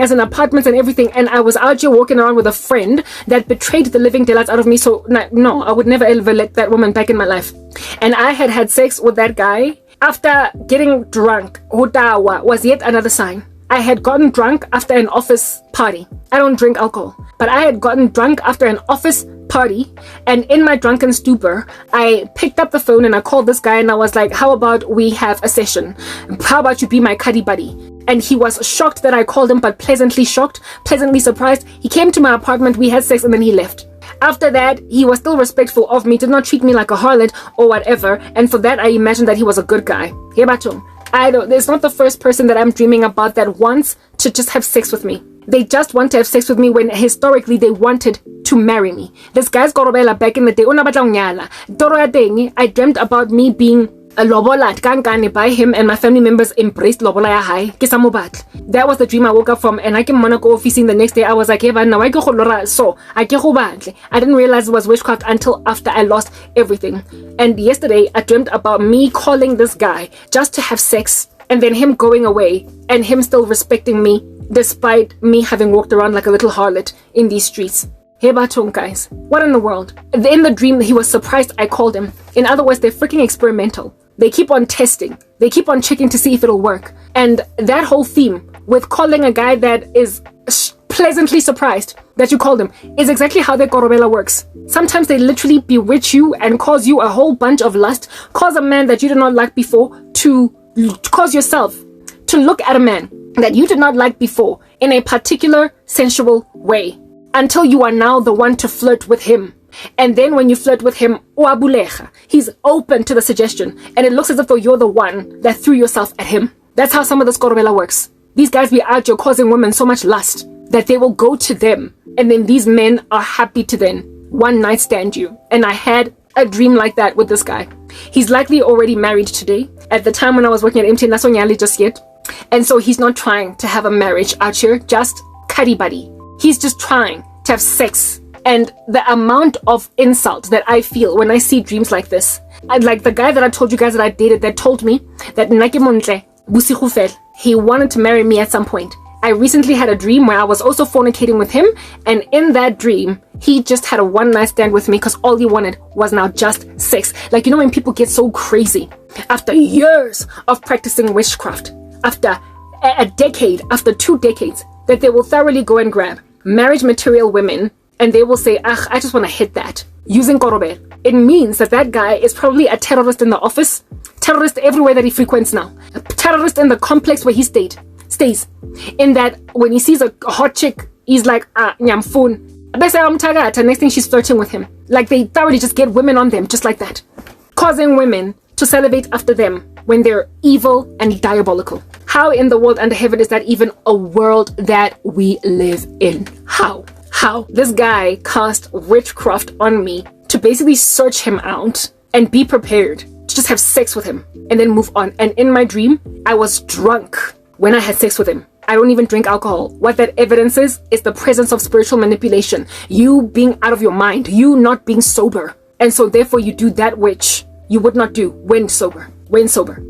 Speaker 1: as an apartment and everything, and I was out here walking around with a friend that betrayed the living daylights out of me. So no, I would never ever let that woman back in my life. And I had sex with that guy after getting drunk. Hotawa was yet another sign I had gotten drunk after an office party. I don't drink alcohol, but I had gotten drunk after an office party, and in my drunken stupor, I picked up the phone and I called this guy and I was like, how about we have a session? How about you be my cuddy buddy? And he was shocked that I called him, but pleasantly shocked, pleasantly surprised. He came to my apartment, we had sex, and then he left. After that, he was still respectful of me, did not treat me like a harlot or whatever, and for that I imagined that he was a good guy. There's not the first person that I'm dreaming about that wants to just have sex with me. They just want to have sex with me when historically they wanted to marry me. This guy's Korobela back in the day, I dreamt about me being a lobola kankane by him, and my family members embraced lobola ya hae ke sa mo batle. That was the dream I woke up from, and I came to go officing the next day. I was like, hey, now I didn't realize it was witchcraft until after I lost everything. And yesterday I dreamt about me calling this guy just to have sex, and then him going away and him still respecting me despite me having walked around like a little harlot in these streets. Hey, Batong, guys, what in the world? In the dream, he was surprised I called him. In other words, they're freaking experimental. They keep on testing. They keep on checking to see if it'll work. And that whole theme with calling a guy that is pleasantly surprised that you called him is exactly how their Korobela works. Sometimes they literally bewitch you and cause you a whole bunch of lust, cause a man that you did not like before to cause yourself to look at a man that you did not like before in a particular sensual way, until you are now the one to flirt with him. And then when you flirt with him, he's open to the suggestion, and it looks as if though you're the one that threw yourself at him. That's how some of this Korobela works. These guys be out here causing women so much lust that they will go to them, and then these men are happy to then one night stand you. And I had a dream like that with this guy. He's likely already married today. At the time when I was working at MTN, that's only just yet. And so he's not trying to have a marriage out here, just cuddy buddy. He's just trying to have sex. And the amount of insult that I feel when I see dreams like this, like the guy that I told you guys that I dated that told me that he wanted to marry me at some point. I recently had a dream where I was also fornicating with him, and in that dream he just had a one night stand with me because all he wanted was now just sex. Like, you know when people get so crazy after years of practicing witchcraft, after a decade, after 2 decades, that they will thoroughly go and grab marriage material women and they will say, I just want to hit that using Korobela. It means that that guy is probably a terrorist in the office, terrorist everywhere that he frequents now, a terrorist in the complex where he stays. In that when he sees a hot chick, he's like, nyamfun. Next thing she's flirting with him. Like, they thoroughly just get women on them just like that, causing women to salivate after them when they're evil and diabolical. How in the world under heaven is that even a world that we live in? How? This guy cast witchcraft on me to basically search him out and be prepared to just have sex with him and then move on. And in my dream, I was drunk when I had sex with him. I don't even drink alcohol. What that evidence is the presence of spiritual manipulation. You being out of your mind, you not being sober. And so therefore you do that which you would not do when sober.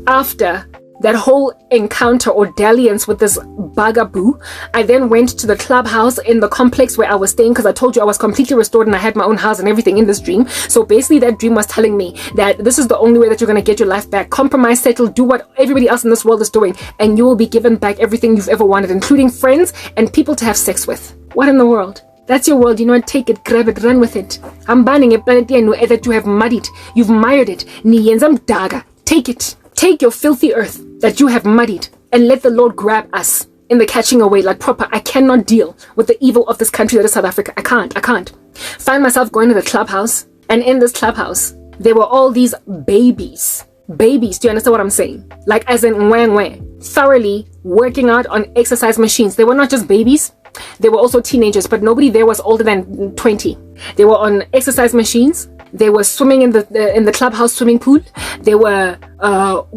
Speaker 1: After that whole encounter or dalliance with this bugaboo, I then went to the clubhouse in the complex where I was staying, because I told you I was completely restored and I had my own house and everything in this dream. So basically that dream was telling me that this is the only way that you're going to get your life back. Compromise, settle, do what everybody else in this world is doing, and you will be given back everything you've ever wanted, including friends and people to have sex with. What in the world? That's your world. You know what? Take it, grab it, run with it. I'm banning a planet that you have muddied, you've mired it. Take it. Take your filthy earth that you have muddied and let the Lord grab us in the catching away like proper. I cannot deal with the evil of this country that is South Africa. I can't. Find myself going to the clubhouse, and in this clubhouse, there were all these babies. Babies, do you understand what I'm saying? Like as in ngwe, thoroughly working out on exercise machines. They were not just babies. They were also teenagers, but nobody there was older than 20. They were on exercise machines. They were swimming in the clubhouse swimming pool. They were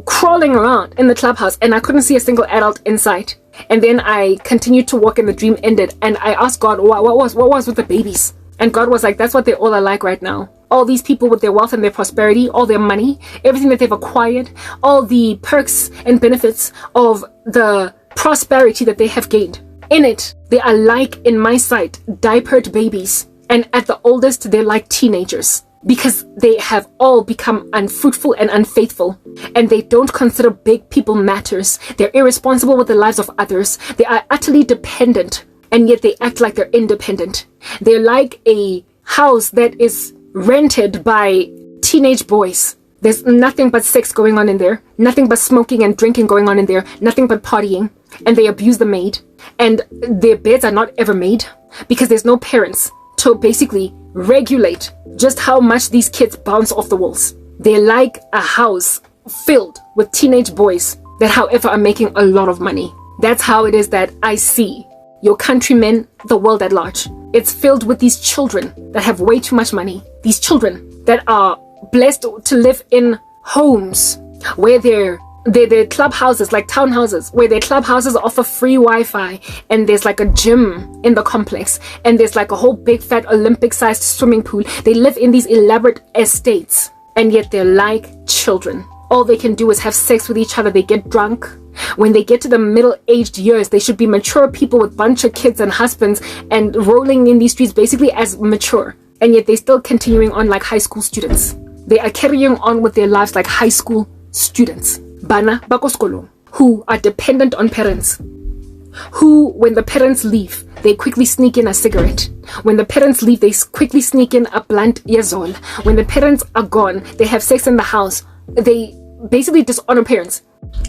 Speaker 1: crawling around in the clubhouse, and I couldn't see a single adult in sight. And then I continued to walk, and the dream ended. And I asked God, what was with the babies? And God was like, that's what they all are like right now. All these people with their wealth and their prosperity, all their money, everything that they've acquired, all the perks and benefits of the prosperity that they have gained. In it, they are like, in my sight, diapered babies. And at the oldest, they're like teenagers. because they have all become unfruitful and unfaithful, and they don't consider big people matters. They're irresponsible with the lives of others. They are utterly dependent, and yet they act like they're independent. They're like a house that is rented by teenage boys. There's nothing but sex going on in there, nothing but smoking and drinking going on in there, nothing but partying, and they abuse the maid, and their beds are not ever made because there's no parents to basically regulate just how much these kids bounce off the walls. They're like a house filled with teenage boys that, however, are making a lot of money. That's how it is that I see your countrymen, the world at large. It's filled with these children that have way too much money. These children that are blessed to live in homes where they're clubhouses, like townhouses, where their clubhouses offer free Wi-Fi, and there's like a gym in the complex, and there's like a whole big fat Olympic-sized swimming pool. They live in these elaborate estates, and yet they're like children. All they can do is have sex with each other. They get drunk. When they get to the middle-aged years, they should be mature people with bunch of kids and husbands and rolling in these streets basically as mature, and yet they're still continuing on like high school students. They are carrying on with their lives like high school students. Bana bakoskolo, who are dependent on parents, who, when the parents leave, they quickly sneak in a cigarette. When the parents leave, they quickly sneak in a blunt yazol. When the parents are gone, they have sex in the house. They basically dishonor parents.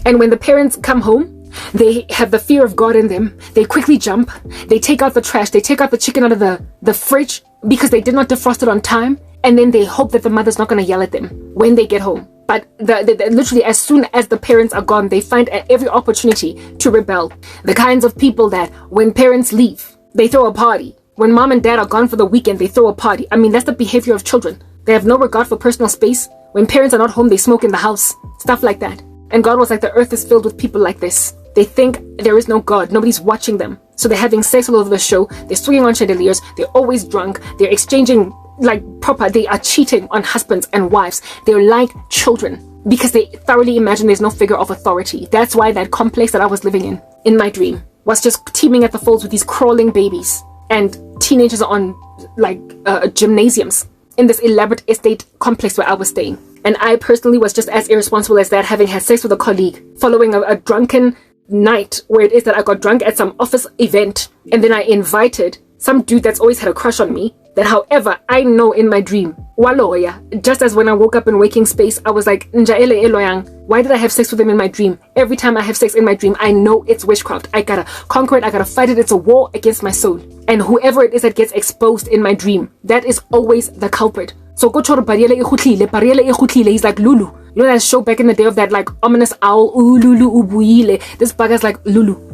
Speaker 1: And when the parents come home, they have the fear of God in them. They quickly jump. They take out the trash. They take out the chicken out of the fridge because they did not defrost it on time. And then they hope that the mother's not going to yell at them when they get home. But literally, as soon as the parents are gone, they find every opportunity to rebel. The kinds of people that when parents leave, they throw a party. When mom and dad are gone for the weekend, they throw a party. I mean, that's the behavior of children. They have no regard for personal space. When parents are not home, they smoke in the house. Stuff like that. And God was like, the earth is filled with people like this. They think there is no God. Nobody's watching them. So they're having sex all over the show. They're swinging on chandeliers. They're always drunk. They're exchanging like proper. They are cheating on husbands and wives. They're like children because they thoroughly imagine there's no figure of authority. That's why that complex that I was living in my dream, was just teeming at the folds with these crawling babies and teenagers on like gymnasiums in this elaborate estate complex where I was staying. And I personally was just as irresponsible as that, having had sex with a colleague following a drunken night where it is that I got drunk at some office event, and then I invited some dude that's always had a crush on me, that however I know in my dream, waloya, just as when I woke up in waking space, I was like, Njaele eloyang, why did I have sex with him in my dream? Every time I have sex in my dream, I know it's witchcraft. I gotta conquer it, I gotta fight it. It's a war against my soul. And whoever it is that gets exposed in my dream, that is always the culprit. So go to Pariele Ikhutlile, he's like Lulu. You know that show back in the day of that like ominous owl, ooh Lulu ubuile. This bugger's like Lulu.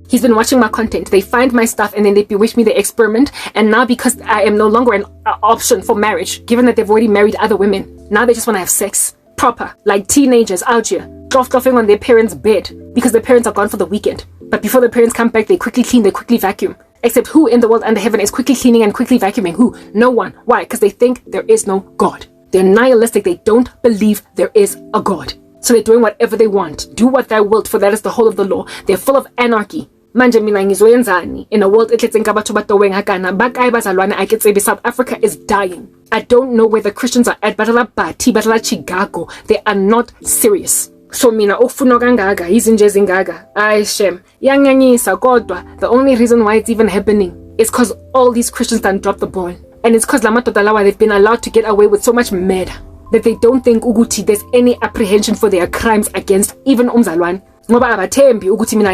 Speaker 1: He's been watching my content. They find my stuff and then they bewitch me, they experiment. And now because I am no longer an option for marriage, given that they've already married other women, now they just want to have sex. Proper. Like teenagers out here, coughing on their parents' bed because their parents are gone for the weekend. But before the parents come back, they quickly clean, they quickly vacuum. Except who in the world under heaven is quickly cleaning and quickly vacuuming? Who? No one. Why? Because they think there is no God. They're nihilistic. They don't believe there is a God. So they're doing whatever they want. Do what thou wilt, for that is the whole of the law. They're full of anarchy. Manje mina ngizoyenzani in a world etletseng batho ba toweng hakana bakay bazalwane I get say South Africa is dying. I don't know where the Christians are at. Batala Bati, Batala Chicago. They are not serious. So mina ufuna kangaga izinje zingaga ay shem yanganyisa kodwa the only reason why it's even happening is because all these Christians done dropped the ball, and it's because lamatodalawa they've been allowed to get away with so much murder that they don't think ukuthi there's any apprehension for their crimes against even umzalwane ngoba abathembi ukuthi mina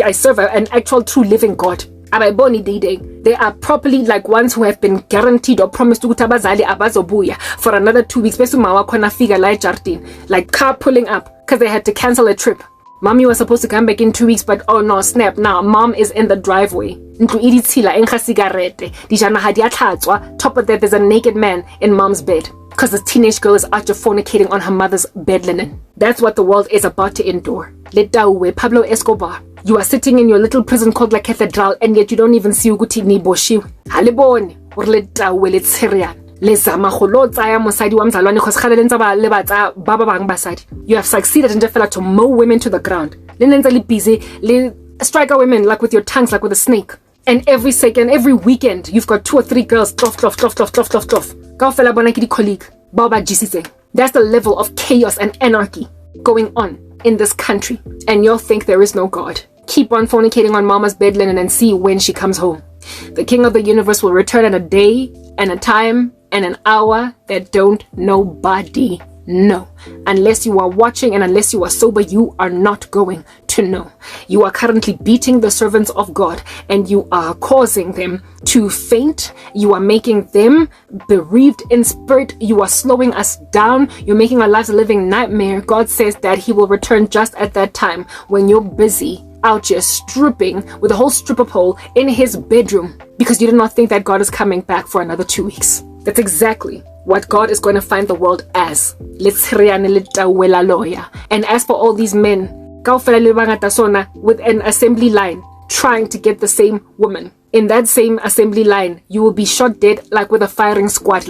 Speaker 1: I serve an actual true living God. They are properly like ones who have been guaranteed or promised ukuthi abazali abazobuya for another 2 weeks bese uma wakhona fika la eJardini, like car pulling up because they had to cancel a trip. Mommy was supposed to come back in 2 weeks, but oh no, snap, now mom is in the driveway. Top of that, there's a naked man in mom's bed because the teenage girl is out fornicating on her mother's bed linen. That's what the world is about to endure. Letauwe, Pablo Escobar. You are sitting in your little prison called La Cathedral, and yet you don't even see ukuthi ni boshiwe. Halibone, or letauwe letserian. You have succeeded in just to mow women to the ground. Striker women like with your tongues, like with a snake. And every second, every weekend, you've got 2 or 3 girls, clof. Kaofela bona ke di-colleague, bao ba jisitseng. That's the level of chaos and anarchy going on in this country. And you'll think there is no God. Keep on fornicating on mama's bed linen and see when she comes home. The King of the universe will return at a day and a time and an hour that don't nobody know. Unless you are watching and unless you are sober, you are not going to know. You are currently beating the servants of God and you are causing them to faint. You are making them bereaved in spirit. You are slowing us down. You're making our lives a living nightmare. God says that he will return just at that time when you're busy out here stripping with a whole stripper pole in his bedroom because you did not think that God is coming back for another 2 weeks. That's exactly what God is going to find the world as. And as for all these men with an assembly line trying to get the same woman, in that same assembly line, you will be shot dead like with a firing squad.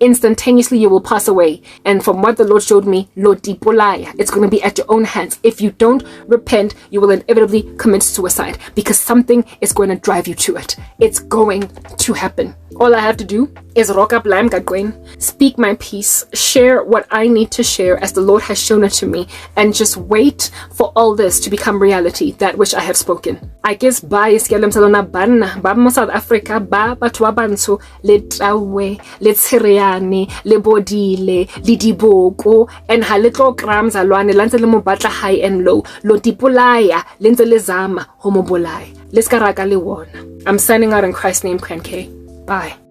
Speaker 1: Instantaneously you will pass away. And from what the Lord showed me, it's going to be at your own hands. If you don't repent, you will inevitably commit suicide because something is going to drive you to it. It's going to happen. All I have to do is rock up lime gagwin, speak my piece, share what I need to share as the Lord has shown it to me, and just wait for all this to become reality, that which I have spoken. I guess ba iskelem salona banna ba mo South Africa ba batho ba bantsho le tawe le tshiriane le bodile le diboko and ha le tlo grams alwane lantse le mo batla high and low lo tipolaya lentse le zama ho mo bolaya le ska raka le wona. I'm signing out in Christ's name, K. Bye.